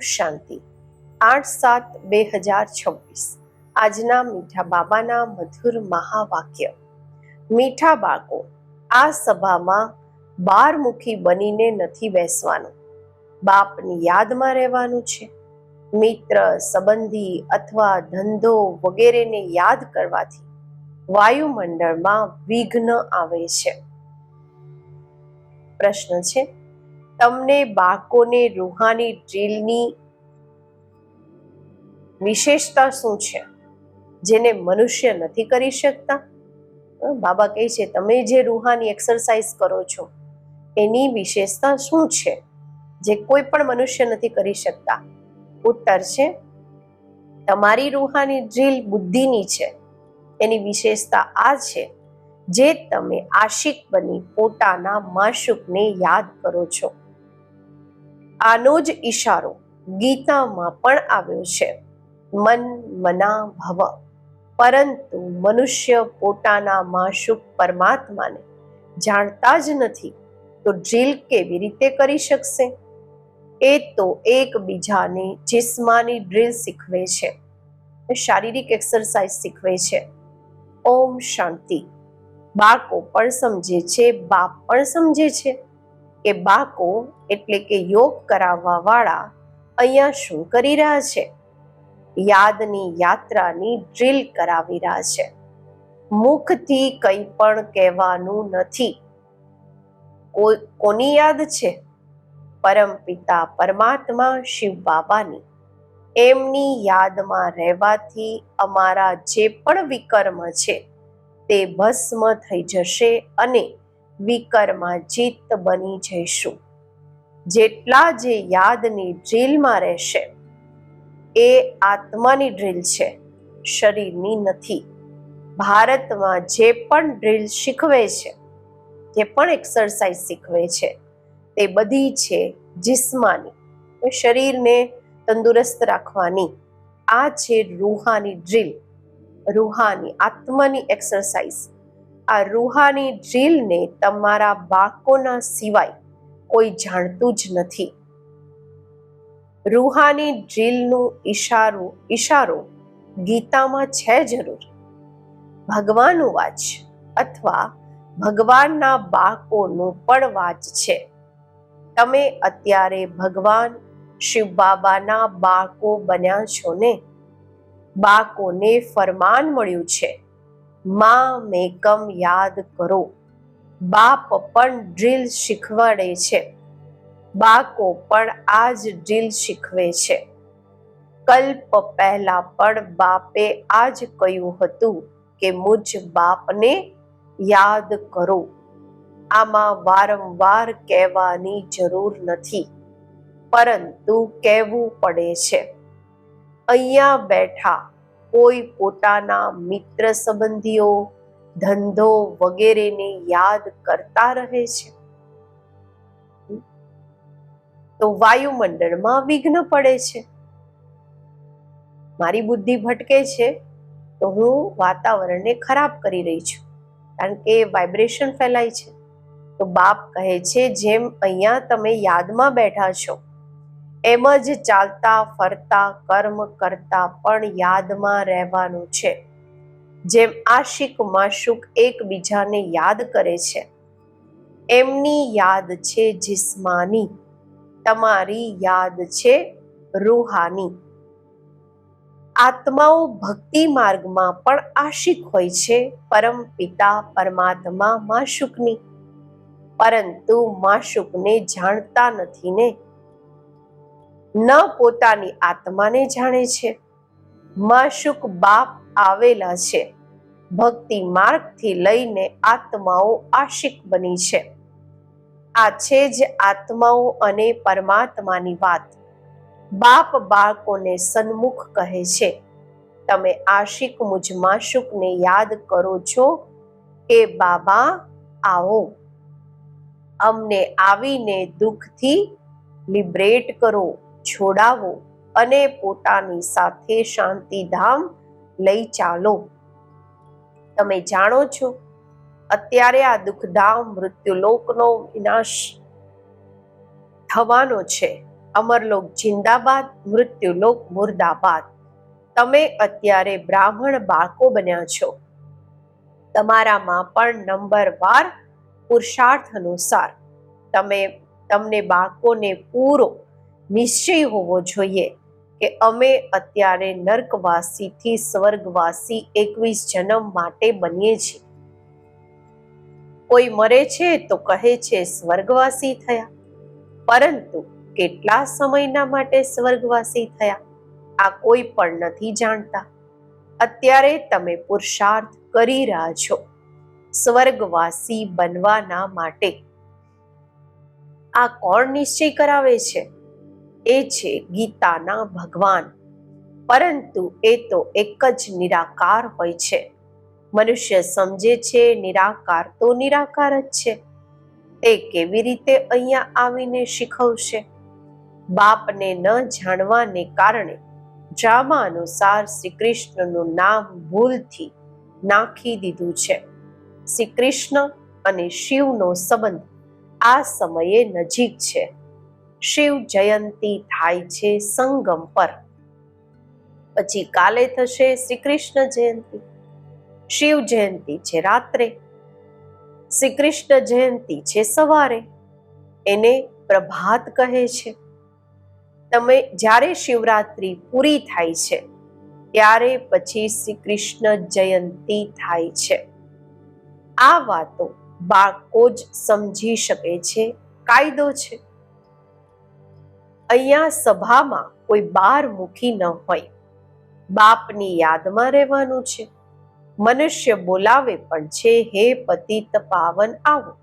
શાંતિ 8/7/2026 આજના મીઠા બાબાના મધુર મહાવાક્ય. મીઠા બાળકો, આ સભામાં બારમુખી બનીને નથી બેસવાનું. બાપની યાદમાં રહેવાનું છે. મિત્ર, સંબંધી અથવા ધંધો વગેરેને યાદ કરવાથી વાયુમંડળમાં વિઘ્ન આવે છે. પ્રશ્ન છે, તમને બાળકોને રૂહાની ડ્રીલની વિશેષતા શું છે જેને મનુષ્ય નથી કરી શકતા? બાબા કહે છે, તમે જે રૂહાની એક્સરસાઇઝ કરો છો એની વિશેષતા શું છે જે કોઈ પણ મનુષ્ય નથી કરી શકતા? ઉત્તર છે, તમારી રૂહાની ડ્રીલ બુદ્ધિની છે. એની વિશેષતા આ છે, જે તમે આશિક બની પોતાના માશુકને યાદ કરો છો. આનો જ ઈશારો ગીતામાં પણ આવ્યો છે, મન મના ભવ. પરંતુ મનુષ્ય પોતાના માશુક પરમાત્માને જાણતા જ નથી, તો ડ્રીલ કેવી રીતે કરી શકશે? એ તો એકબીજાને જિસ્માની ડ્રીલ શીખવે છે, શારીરિક એક્સરસાઇઝ શીખવે છે. ઓમ શાંતિ. બાળકો પણ સમજે છે, બાપ પણ સમજે છે કે બાળકો એટલે કે યોગ કરાવવા વાળા અહીંયા શું કરી રહ્યા છે? યાદની યાત્રાની ડ્રીલ કરાવી રહ્યા છે. મુખથી કંઈ પણ કહેવાનું નથી. કોની યાદ છે? પરમપિતા પરમાત્મા શિવ બાબાની. એમની યાદમાં રહેવાથી અમારા જે પણ વિકર્મ છે તે ભસ્મ થઈ જશે અને વિકર્માજીત બની જઈશું. જેટલા જે યાદની ડ્રીલમાં રહેશે એ આત્માની ડ્રીલ છે, શરીરની નથી. ભારતમાં જે પણ ડ્રીલ શીખવે છે, જે પણ એક્સરસાઇઝ શીખવે છે તે બધી છે જિસ્માની, શરીરને તંદુરસ્ત રાખવાની. આ છે રૂહાની ડ્રીલ, રૂહાની આત્માની એક્સરસાઇઝ. આ રૂહાની ડ્રીલને તમારા બાળકોના સિવાય કોઈ જાણતું જ નથી. રૂહાની ડ્રીલનો ઈશારો ગીતામાં છે જરૂર. ભગવાનનું વાચ અથવા ભગવાનના બાળકોનું પણ વાચ છે. તમે અત્યારે ભગવાન શિવ બાબાના બાળકો બન્યા છો ને? બાળકોને ફરમાન મળ્યું છે, માં મેકમ યાદ કરો. બાપ પણ ડ્રીલ શીખવાડે છે. બાળકો પણ આ જ ડ્રીલ શીખવે છે. કલ્પ પહેલા પણ બાપે આ જ કહ્યું હતું કે મુજ બાપને યાદ કરો. આમાં વારંવાર કહેવાની જરૂર નથી, પરંતુ કહેવું પડે છે. અહીંયા બેઠા કોઈ પોતાના મિત્ર સંબંધીઓ, ધંધો વગેરેને યાદ કરતા રહે છે તો વાયુમંડળમાં વિઘ્ન પડે છે. મારી બુદ્ધિ ભટકે છે તો હું વાતાવરણને ખરાબ કરી રહી છું, કારણ કે વાઇબ્રેશન ફેલાય છે. તો બાપ કહે છે, જેમ અહીંયા તમે યાદમાં બેઠા છો એમ જ ચાલતા ફરતા કર્મ કરતા પણ યાદમાં રહેવાનું છે. જેમ આશિક માશુક એકબીજાને યાદ કરે છે, એમની યાદ છે જિસ્માની, તમારી યાદ છે રૂહાની. આત્માઓ ભક્તિ માર્ગમાં પણ આશિક હોય છે પરમ પિતા પરમાત્મા માશુકની, પરંતુ માશુકને જાણતા નથી ને. ન પોતાની આત્માને જાણે છે. માશુક બાપ આવેલા છે. ભક્તિ માર્ગથી લઈને આત્માઓ આશિક બની છે. આ છે જ આત્માઓ અને પરમાત્માની વાત. બાપ બાળકોને સન્મુખ કહે છે, તમે આશિક મુજ માશુકને યાદ કરો છો કે બાબા આવો, અમને આવીને દુઃખથી લિબરેટ કરો, છોડાવો અને પોતાની સાથે શાંતિધામ લઈ ચાલો. તમે જાણો છો અત્યારે આ દુઃખધામ મૃત્યુલોકનો વિનાશ થવાનો છે. અમરલોક જિંદાબાદ, મૃત્યુલોક મુર્દાબાદ. તમે અત્યારે બ્રાહ્મણ બાળકો બન્યા છો. તમારામાં પણ નંબરવાર પુરુષાર્થ અનુસાર તમને બાળકોને પૂરો નિશ્ચય હોવો જોઈએ કે અમે અત્યારે નર્કવાસીથી સ્વર્ગવાસી 21 જન્મ માટે બનીએ છીએ. કોઈ મરે છે તો કહે છે સ્વર્ગવાસી થયા, પરંતુ કેટલા સમયના માટે સ્વર્ગવાસી થયા આ કોઈ પણ નથી જાણતા. અત્યારે તમે પુરુષાર્થ કરી રહ્યા છો સ્વર્ગવાસી બનવાના માટે. આ કોણ નિશ્ચય કરાવે છે? એ છે ગીતાના ભગવાન. પરંતુ એ તો એક જ નિરાકાર હોય છે. મનુષ્ય સમજે છે નિરાકાર તો નિરાકાર જ છે. તે કેવી રીતે અહીંયા આવીને શીખવશે? બાપને ન જાણવાને કારણે ડ્રામા અનુસાર શ્રી કૃષ્ણનું નામ ભૂલથી નાખી દીધું છે. શ્રી કૃષ્ણ અને શિવનો સંબંધ આ સમયે નજીક છે. શિવ જયંતી થાય છે સંગમ પર, પછી કાલે થશે શ્રી કૃષ્ણ જયંતી. શિવ જયંતી છે રાત્રે, શ્રી કૃષ્ણ જયંતી છે સવારે. એને પ્રભાત કહે છે. જ્યારે શિવરાત્રી પૂરી થાય છે ત્યારે પછી શ્રી કૃષ્ણ જયંતી થાય છે. આ વાતો બાળકો જ સમજી શકે છે, કાયદો છે. અહીંયા સભામાં કોઈ બહારમુખી ન હોય. બાપની યાદમાં રહેવાનું છે. મનુષ્ય બોલાવે પણ છે, હે પતિત પાવન આવો,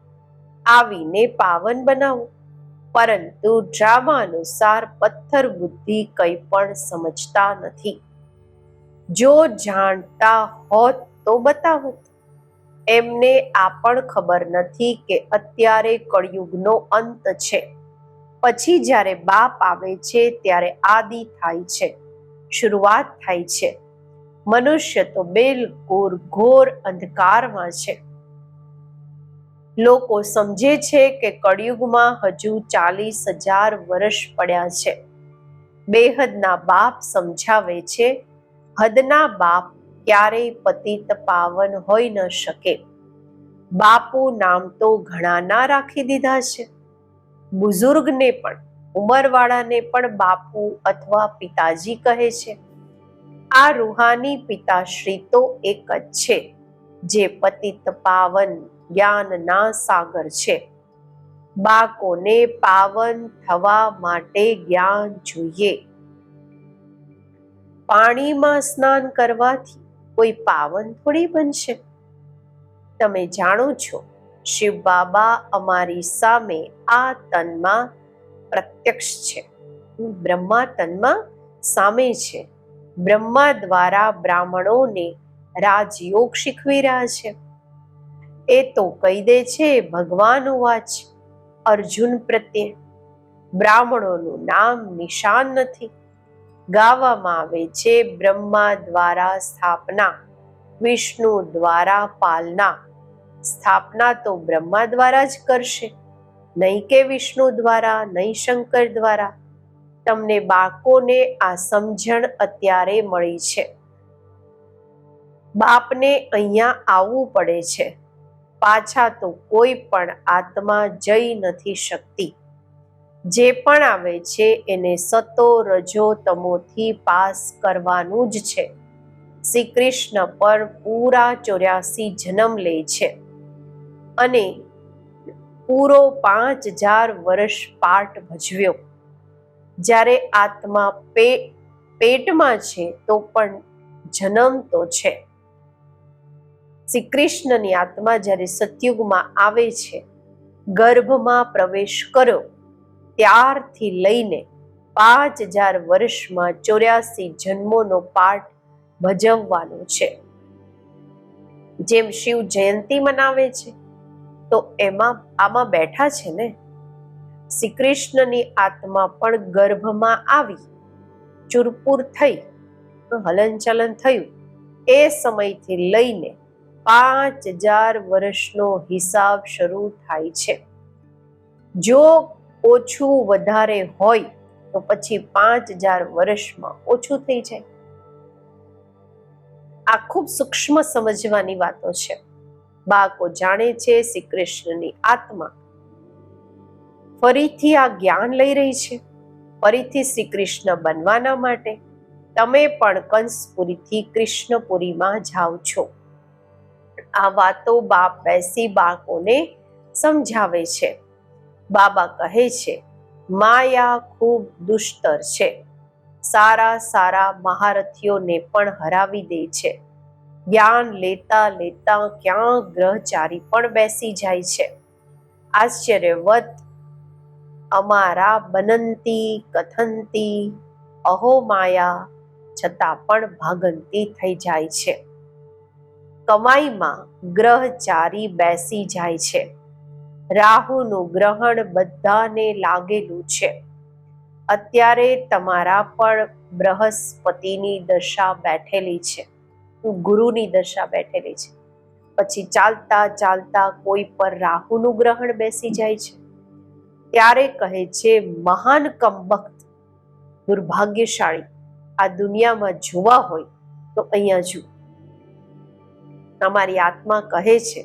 આવીને પાવન બનાવો. પરંતુ ડ્રામા અનુસાર પથ્થર બુદ્ધિ કંઈ પણ સમજતા નથી. જો જાણતા હોત તો બતાવત. એમને આ પણ ખબર નથી કે અત્યારે કળિયુગનો અંત છે. પછી જ્યારે બાપ આવે છે ત્યારે આદિ થાય છે, શરૂઆત થાય છે. મનુષ્ય તો બિલકુલ ઘોર અંધકારમાં છે. લોકો સમજે છે કે કળિયુગમાં હજુ 40,000 વર્ષ પડ્યા છે. બેહદના બાપ સમજાવે છે, હદના બાપ ક્યારેય પતિત પાવન હોઈ ન શકે. બાપુ નામ તો ઘણાના રાખી દીધા છે. બુઝુર્ગને પણ, ઉંમરવાળાને પણ બાપુ અથવા પિતાજી કહે છે. આ રૂહાની પિતાશ્રી તો એક જ છે, જે પતિત પાવન જ્ઞાનના સાગર છે. બાળકોને પાવન થવા માટે જ્ઞાન જોઈએ. પાણીમાં સ્નાન કરવાથી કોઈ પાવન થોડી બનશે. તમે જાણો છો, શિવ બાબા અમારી સામે આ તનમાં પ્રત્યક્ષ છે. બ્રહ્મા તનમાં સામે છે. બ્રહ્મા દ્વારા બ્રાહ્મણોને રાજયોગ શીખવી રહ્યા છે. એ તો કહી દે છે ભગવાન વાચ અર્જુન પ્રત્યે. બ્રાહ્મણોનું નામ નિશાન નથી. ગાવામાં આવે છે બ્રહ્મા દ્વારા સ્થાપના, વિષ્ણુ દ્વારા પાલના. સ્થાપના તો બ્રહ્મા દ્વારા જ કરશે, નહીં કે વિષ્ણુ દ્વારા, નહીં શંકર દ્વારા. તમને બાળકોને આ સમજણ અત્યારે મળી છે. બાપને અહીંયા આવવું પડે છે. પાછા તો કોઈ પણ આત્મા જઈ નથી શકતી. જે પણ આવે છે એને સતો રજો તમોથી પાસ કરવાનું જ છે. શ્રી કૃષ્ણ પર પૂરા 84 જન્મ લે છે અને પૂરો 5000 વર્ષ પાઠ ભજવ્યો. જ્યારે આત્મા પેટમાં છે તો પણ જન્મ તો છે. શ્રી કૃષ્ણની આત્મા જ્યારે સતયુગમાં આવે છે, ગર્ભમાં પ્રવેશ કર્યો ત્યારથી લઈને 5000 વર્ષમાં 84 જન્મોનો પાઠ ભજવવાનો છે. જેમ શિવ જયંતી મનાવે છે તો આમાં બેઠા છે ને. શ્રી કૃષ્ણની આત્મા પણ ગર્ભમાં આવી, ચૂરપુર થઈ, હલનચલન થયું. એ સમયથી લઈને 5000 વર્ષનો હિસાબ શરૂ થાય છે. જો ઓછું વધારે હોય તો પછી 5000 વર્ષમાં ઓછું થઈ જાય. આ ખૂબ સૂક્ષ્મ સમજવાની વાતો છે. બાળકો જાણે છે શ્રી કૃષ્ણની આત્મા ફરીથી આ જ્ઞાન લઈ રહી છે, ફરીથી શ્રી કૃષ્ણ બનવાના માટે તમે પણ કંસપુરીથી કૃષ્ણપુરીમાં જાઓ છો. આ વાતો બાપ બેસી બાળકોને સમજાવે છે. બાબા કહે છે, માયા ખૂબ દુષ્ટર છે, સારા સારા મહારથીઓને પણ હરાવી દે છે. જ્ઞાન લેતા લેતા ક્યાં ગ્રહચારી પણ બેસી જાય છે. આશ્ચર્યવત અમારા બનંતી કથંતી અહો માયા છતાં પણ ભાગંતી થઈ જાય છે. કમાઈમાં ગ્રહચારી બેસી જાય છે. રાહુનું ગ્રહણ બધાને લાગેલું છે. અત્યારે તમારા પણ બૃહસ્પતિની દશા બેઠેલી છે, ગુરુની દશા બેઠેલી છે. પછી ચાલતા ચાલતા કોઈ પર રાહુનું ગ્રહણ બેસી જાય છે. ત્યારે કહે છે, મહાન કમબખ્ત દુર્ભાગ્યશાળી આ દુનિયામાં જોવા હોય તો અહીંયા જુઓ. અમારી આત્મા કહે છે,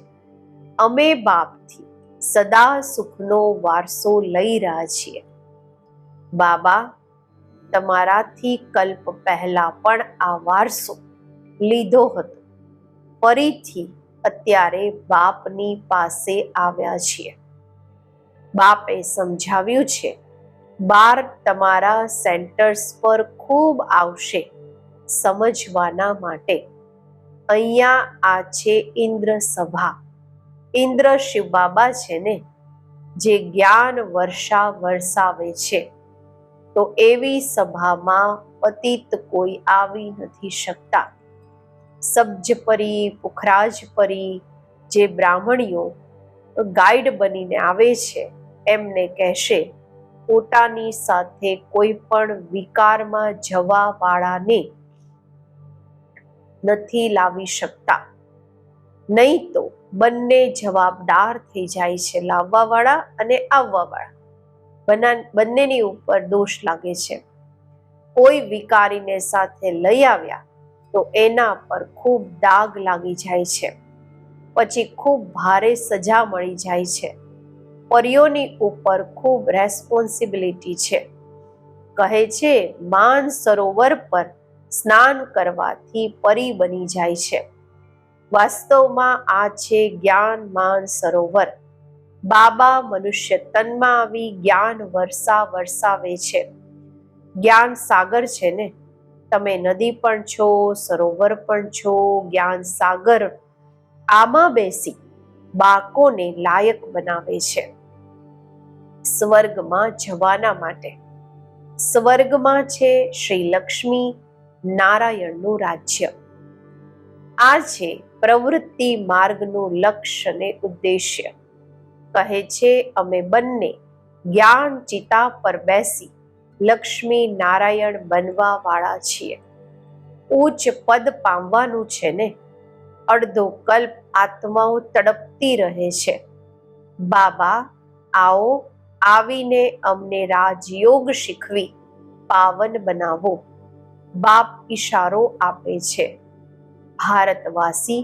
અમે બાપથી સદા સુખનો વારસો લઈ રહ્યા છીએ. બાબા તમારાથી કલ્પ પહેલા પણ આ વારસો લીધો હતો. ફરીથી અત્યારે બાપની પાસે આવ્યા છીએ. બાપે સમજાવ્યું છે, 12 તમારા સેન્ટર્સ પર ખૂબ આવશે સમજવાના માટે. અહીંયા આ છે ઇન્દ્ર સભા. ઇન્દ્ર શિવ બાબા છે ને, જે જ્ઞાન વર્ષા વરસાવે છે. તો એવી સભામાં પતિત કોઈ આવી નથી શકતા. સબ્જપરી પુખરાજપરી જે બ્રાહ્મણીઓ ગાઈડ બનીને આવે છે, એમને કહેશે પોતાની સાથે કોઈ પણ વિકારમાં જવા વાળાને નથી લાવી શકતા. નહીં તો બંને જવાબદાર થઈ જાય છે, લાવવા વાળા અને આવવા વાળા બંનેની ઉપર દોષ લાગે છે. કોઈ વિકારીને સાથે લઈ આવ્યા તો એના પર ખૂબ દાગ લાગી જાય છે. પછી ખૂબ ભારે સજા મળી જાય છે. પરીઓની ઉપર ખૂબ રેસ્પોન્સિબિલિટી છે. કહે છે, માન સરોવર પર સ્નાન કરવાથી પરી બની જાય છે. વાસ્તવમાં આ છે જ્ઞાન માન સરોવર. બાબા મનુષ્ય તનમાં આવી જ્ઞાન વર્ષા વરસાવે છે. જ્ઞાન સાગર છે ને, તમે નદી પણ છો, સરોવર પણ છો. જ્ઞાન સાગર આમાં બેસી બાળકોને લાયક બનાવે છે સ્વર્ગમાં જવાના માટે. સ્વર્ગમાં છે શ્રી લક્ષ્મી નારાયણનું રાજ્ય. આ છે પ્રવૃત્તિ માર્ગનું લક્ષ્ય ને ઉદ્દેશ્ય. કહે છે, અમે બંને જ્ઞાન ચિતા પર બેસી લક્ષ્મી નારાયણ બનવા વાળા છીએ. ઉચ્ચ પદ પામવાનું છે ને. અડધો કલ્પ આત્માઓ તડપતી રહે છે. બાબા આવો, આવીને અમને રાજયોગ શીખવી પાવન બનાવો. બાપ ઈશારો આપે છે. ભારતવાસી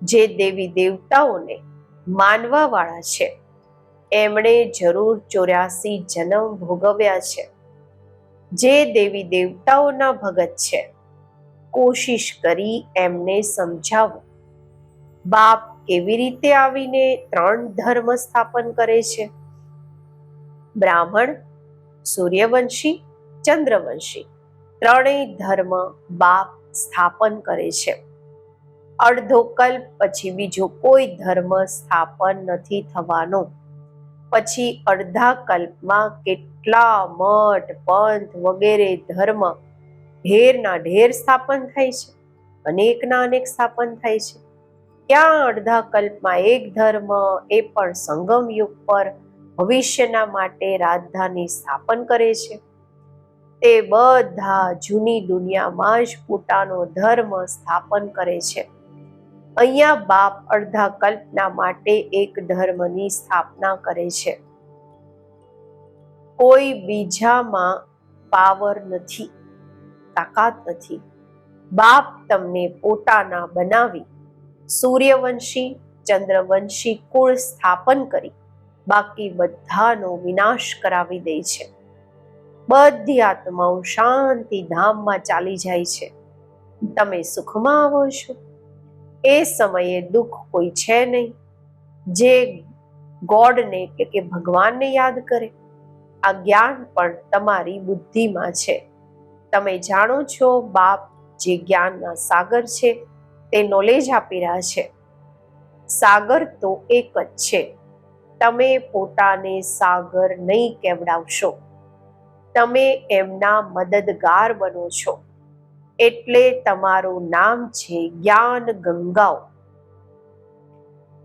જે દેવી દેવતાઓને માનવા વાળા છે, એમણે જરૂર 84 જન્મ ભોગવ્યા છે. જે દેવી દેવતાઓના ભગત છે, કોશિશ કરી એમને સમજાવો. બાપ કેવી રીતે આવીને 3 ધર્મ સ્થાપન કરે છે? બ્રાહ્મણ, સૂર્યવંશી, ચંદ્રવંશી, ત્રણેય ધર્મ બાપ સ્થાપન કરે છે. અડધો કલ્પ પછી બીજો કોઈ ધર્મ સ્થાપન નથી થવાનો. પછી અડધા કલ્પમાં કેટલા મઠ પંથ વગેરે ધર્મ ઢેરના ઢેર સ્થાપન થાય છે, અનેકના અનેક સ્થાપન થાય છે. ક્યાં અડધા કલ્પમાં એક ધર્મ, એ પણ સંગમ યુગ પર ભવિષ્યના માટે રાજધાની સ્થાપન કરે છે. તે બધા જૂની દુનિયામાં જ પોતાનો ધર્મ સ્થાપન કરે છે. અહીંયા બાપ અડધા કલ્પના માટે એક ધર્મની સ્થાપના કરે છે. કોઈ બીજામાં પાવર નથી, તાકાત નથી. બાપ તમને પોતાના બનાવી સૂર્યવંશી ચંદ્રવંશી કુળ સ્થાપન કરી બાકી બધાનો વિનાશ કરાવી દે છે. બધી આત્માઓ શાંતિ ધામમાં ચાલી જાય છે. તમે સુખમાં આવો છો. એ સમયે દુઃખ કોઈ છે નહીં. જે ગોડને એટલે કે ભગવાનને યાદ કરે. આ જ્ઞાન પણ તમારી બુદ્ધિમાં છે. તમે જાણો છો બાપ જે જ્ઞાનના સાગર છે તે નોલેજ આપી રહ્યા છે. સાગર તો એક જ છે. તમે પોતાને સાગર નહીં કેવડાવશો, તમે એમના મદદગાર બનો છો. એટલે તમારું નામ છે જ્ઞાન ગંગાઓ.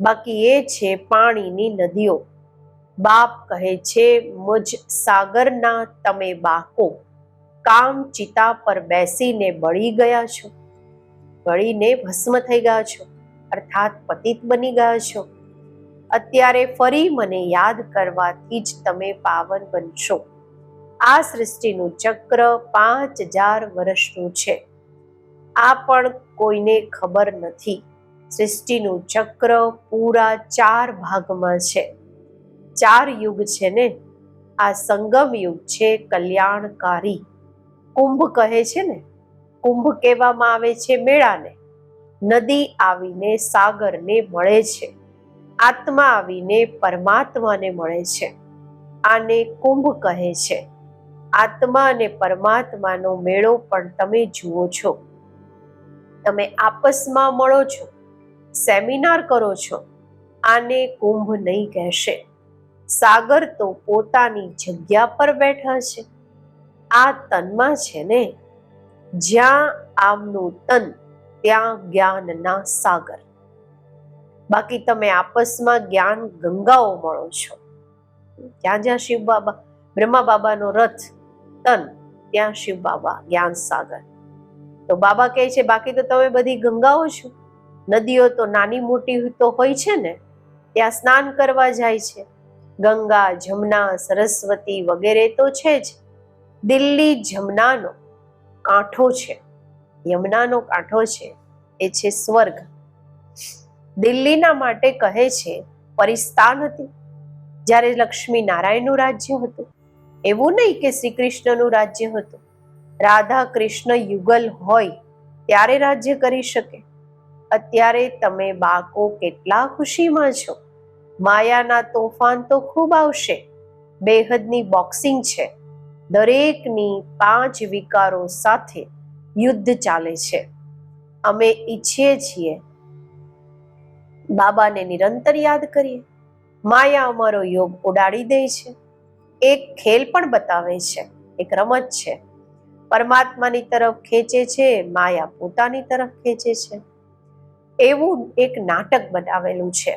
બાકી એ છે પાણીની નદીઓ. બાપ કહે છે મુજ સાગરના તમે બાકો કામ ચિતા પર બેસીને બળી ગયા છો, બળીને ભસ્મ થઈ ગયા છો, અર્થાત પતિત બની ગયા છો. અત્યારે ફરી મને યાદ કરવાથી જ તમે પાવન બનશો. આ સૃષ્ટિનું ચક્ર 5000 વર્ષનું છે. આ પણ કોઈને ખબર નથી. સૃષ્ટિનું ચક્ર પૂરા 4 ભાગમાં છે. 4 યુગ છે ને. આ સંગમ યુગ છે કલ્યાણકારી. કુંભ કહે છે ને, કુંભ કહેવામાં આવે છે મેળાને. નદી આવીને સાગરને મળે છે, આત્મા આવીને પરમાત્માને મળે છે. આને કુંભ કહે છે. આત્મા અને પરમાત્માનો મેળો પણ તમે જુઓ છો. તમે આપસમાં મળો છો, સેમિનાર કરો છો. આને કુંભ નહીં કહેશે. સાગર તો પોતાની જગ્યા પર બેઠા છે. આ તનમાં છે ને. જ્યાં આમનું તન ત્યાં જ્ઞાનના સાગર. બાકી તમે આપસમાં જ્ઞાન ગંગાઓ મળો છો. જ્યાં જ્યાં શિવ બાબા બ્રહ્મા બાબાનો રથ તન ત્યાં શિવ બાબા જ્ઞાન સાગર. તો બાબા કહે છે બાકી તો તમે બધી ગંગાઓ છો. નદીઓ તો નાની મોટી તો હોય છે ને, ત્યાં સ્નાન કરવા જાય છે. ગંગા જમના સરસ્વતી વગેરે તો છે જ. દિલ્હી જમનાનો કાંઠો છે, યમુનાનો કાંઠો છે, એ છે સ્વર્ગ. દિલ્હીના માટે કહે છે પરિસ્થાન હતી જ્યારે લક્ષ્મી નારાયણનું રાજ્ય હતું. એવું નહીં કે શ્રી કૃષ્ણનું રાજ્ય હતું. રાધા કૃષ્ણ યુગલ હોય ત્યારે રાજ્ય કરી શકે. અત્યારે તમે બાકો કેટલા ખુશીમાં છો. માયાના તોફાન તો ખૂબ આવશે. બેહદની બોક્સિંગ છે. દરેકની 5 વિકારો સાથે યુદ્ધ ચાલે છે. અમે ઈચ્છીએ છીએ બાબાને નિરંતર યાદ કરીએ. માયા અમારો યોગ ઉડાડી દે છે. એક ખેલ પણ બતાવે છે, એક રમત છે. પરમાત્માની તરફ ખેંચે છે, માયા પોતાની તરફ ખેંચે છે. એવું એક નાટક બનાવેલું છે.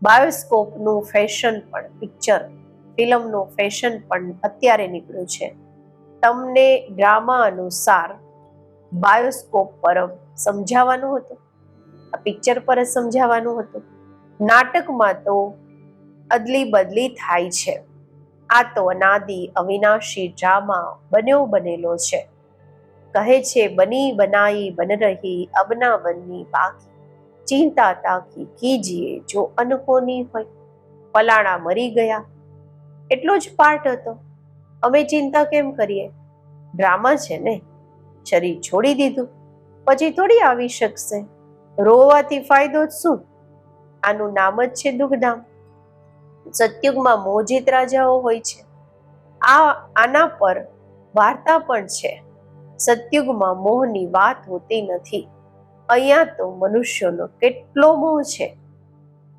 બાયોસ્કોપનું ફેશન પણ, પિક્ચર ફિલ્મનું ફેશન પણ અત્યારે નીકળ્યું છે. તમને ડ્રામા અનુસાર બાયોસ્કોપ પર સમજાવવાનું હતું, આ પિક્ચર પર જ સમજાવવાનું હતું. નાટકમાં તો અદલી બદલી થાય છે. આ તો અનાદિ અવિનાશી ડ્રામા બન્યો બનેલો છે. કહે છે બની બનાઈ બન રહી અબના બનની બાકી, ચિંતા તાકી કીજીએ જો અનહોની હોય. ફલાણા મરી ગયા એટલો જ પાર્ટ હતો. અમે ચિંતા કેમ કરીએ? ડ્રામા છે ને. શરીર છોડી દીધું પછી થોડી આવી શકશે. રોવાથી ફાયદો જ શું? આનું નામ જ છે દુઃખધામ. સતયુગમાં મોજીત રાજાઓ હોય છે. આના પર વાર્તા પણ છે. સતયુગમાં મોહની વાત હોતી નથી. અહીંયા તો મનુષ્યનો કેટલો મોહ છે.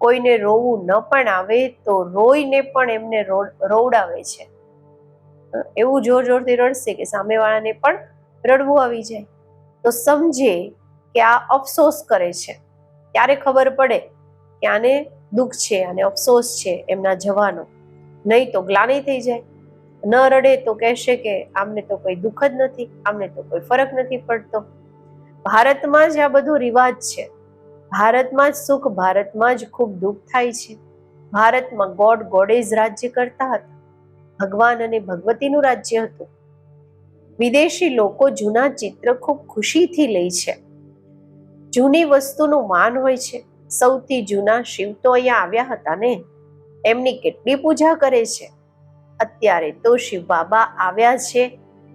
કોઈને રોવું ન પણ આવે તો રોઈને પણ એમને રોવડાવે છે. એવું જોર જોરથી રડશે કે સામેવાળાને પણ રડવું આવી જાય. તો સમજે કે આ અફસોસ કરે છે. ત્યારે ખબર પડે કે આને દુઃખ છે, આને અફસોસ છે એમના જવાનો. નહીં તો ગ્લાનિ થઈ જાય. ન રડે તો કહેશે કે આમને તો કોઈ દુઃખ જ નથી, આમને તો કોઈ ફરક નથી પડતો. ભારતમાં જ આ બધું રિવાજ છે. ભારતમાં જ સુખ, ભારતમાં જ ખૂબ દુઃખ થાય છે. ભારતમાં ગોડ ગોડેઝ રાજ્ય કરતા હતા. ભગવાન અને ભગવતીનું રાજ્ય હતું. વિદેશી લોકો જૂના ચિત્ર ખૂબ ખુશીથી લે છે. જૂની વસ્તુનું માન હોય છે. સૌથી જૂના શિવ તો અહીંયા આવ્યા હતા ને, એમની કેટલી પૂજા કરે છે. અત્યારે તો શિવ બાબા આવ્યા છે,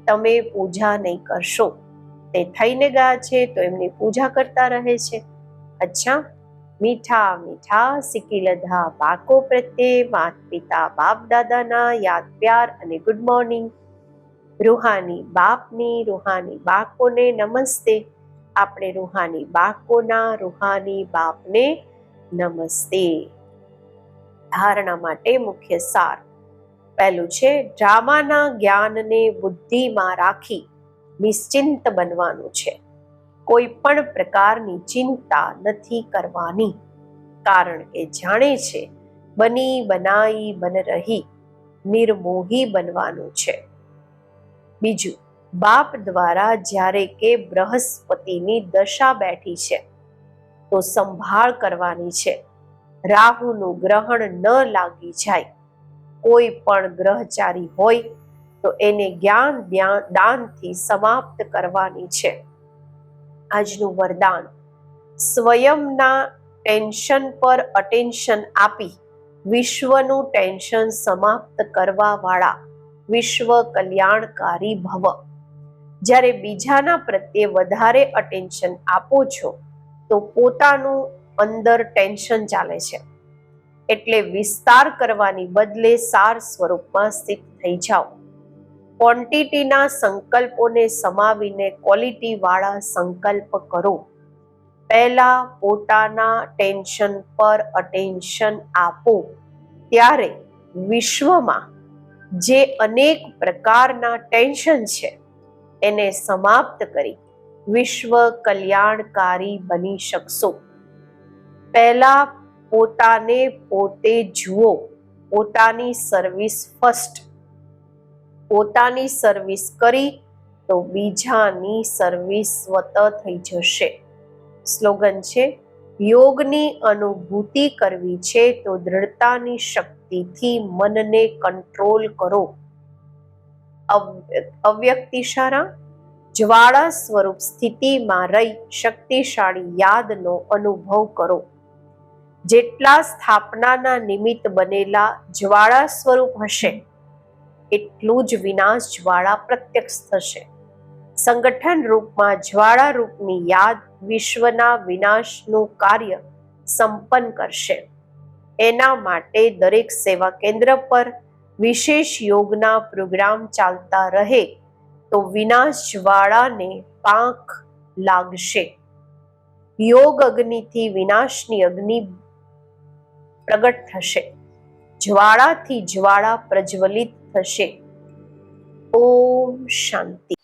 તમે પૂજા નહીં કરશો. તે થઈને ગયા છે તો એમની પૂજા કરતા રહે છે. અચ્છા, મીઠા મીઠા સિકી લધા બાકો પ્રત્યે માત પિતા બાપ દાદાના યાદ પ્યાર અને ગુડ મોર્નિંગ. રૂહાની બાપની રૂહાની બાકોને નમસ્તે. આપણે રૂહાની બાકોના રૂહાની બાપને નમસ્તે. ધારણા માટે મુખ્ય સાર. પહેલું છે, ડ્રામાના જ્ઞાનને બુદ્ધિમાં રાખી નિશ્ચિંત બનવાનું છે. કોઈ પણ પ્રકારની ચિંતા નથી કરવાની, કારણ કે જાણે છે બની બનાઈ બન રહી, નિર્મોહી બનવાનું છે. બીજું, બાપ દ્વારા જ્યારે કે બૃહસ્પતિની દશા બેઠી છે તો સંભાળ કરવાની છે. રાહુનું ગ્રહણ ન લાગી જાય. કોઈ પણ ગ્રહચારી હોય તો એને જ્ઞાન દાનથી સમાપ્ત કરવાની છે. આજનું વરદાન, સ્વયંના ટેન્શન પર અટેન્શન આપી વિશ્વનું ટેન્શન સમાપ્ત કરવા વાળા વિશ્વ કલ્યાણકારી ભવ. જ્યારે બીજાના પ્રત્યે વધારે અટેન્શન આપો છો તો પોતાનું અંદર ટેન્શન ચાલે છે. એટલે વિસ્તાર કરવાની બદલે સાર સ્વરૂપમાં સ્થિત થઈ જાઓ. ક્વોન્ટિટીના સંકલ્પોને સમાવીને ક્વોલિટી વાળા સંકલ્પ કરો. પહેલા પોતાના ટેન્શન પર અટેન્શન આપો, ત્યારે વિશ્વમાં જે અનેક પ્રકારના ટેન્શન છે એને સમાપ્ત કરી વિશ્વ કલ્યાણકારી બની શકશો. પહેલા પોતાને પોતે જુઓ. પોતાની સર્વિસ ફર્સ્ટ. પોતાની સર્વિસ કરી તો બીજાની સર્વિસ સ્વતઃ થઈ જશે. સ્લોગન છે, યોગની અનુભૂતિ કરવી છે તો દૃઢતાની શક્તિથી મનને કંટ્રોલ કરો. અવ્યક્ત ઇશારા, જ્વાળા સ્વરૂપ સ્થિતિમાં રહી શક્તિશાળી યાદનો અનુભવ કરો. જેટલા સ્થાપનાના નિમિત્ત બનેલા જ્વાળા સ્વરૂપ હશે એટલું જ વિનાશ જ્વાળા પ્રત્યક્ષ થશે. સંગઠન રૂપમાં જ્વાળા રૂપની યાદ વિશ્વના વિનાશનું કાર્ય સંપન્ન કરશે. એના માટે દરેક સેવા કેન્દ્ર પર વિશેષ યોગના પ્રોગ્રામ ચાલતા રહે તો વિનાશ જ્વાળાને પાંખ લાગશે. યોગ અગ્નિથી વિનાશની અગ્નિ પ્રગટ થશે. જ્વાળાથી જ્વાળા પ્રજ્વલિત થશે. ઓમ શાંતિ.